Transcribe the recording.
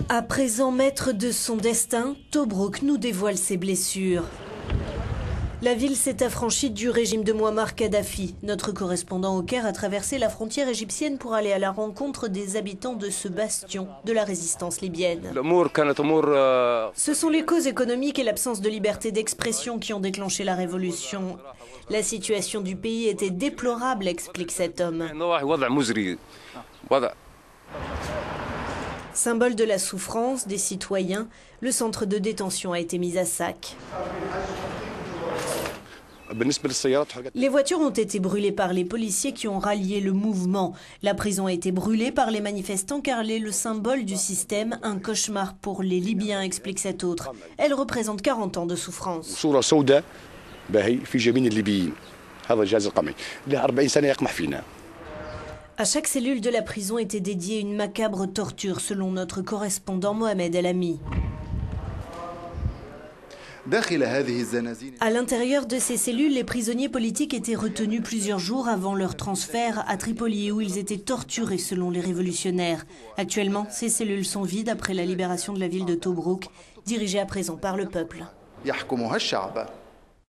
À présent maître de son destin, Tobrouk nous dévoile ses blessures. La ville s'est affranchie du régime de Mouammar Kadhafi. Notre correspondant au Caire a traversé la frontière égyptienne pour aller à la rencontre des habitants de ce bastion de la résistance libyenne. Ce sont les causes économiques et l'absence de liberté d'expression qui ont déclenché la révolution. La situation du pays était déplorable, explique cet homme. Symbole de la souffrance des citoyens, le centre de détention a été mis à sac. Les voitures ont été brûlées par les policiers qui ont rallié le mouvement. La prison a été brûlée par les manifestants car elle est le symbole du système, un cauchemar pour les Libyens, explique cet autre. Elle représente 40 ans de souffrance. À chaque cellule de la prison était dédiée une macabre torture, selon notre correspondant Mohamed El Ami. À l'intérieur de ces cellules, les prisonniers politiques étaient retenus plusieurs jours avant leur transfert à Tripoli, où ils étaient torturés selon les révolutionnaires. Actuellement, ces cellules sont vides après la libération de la ville de Tobrouk, dirigée à présent par le peuple.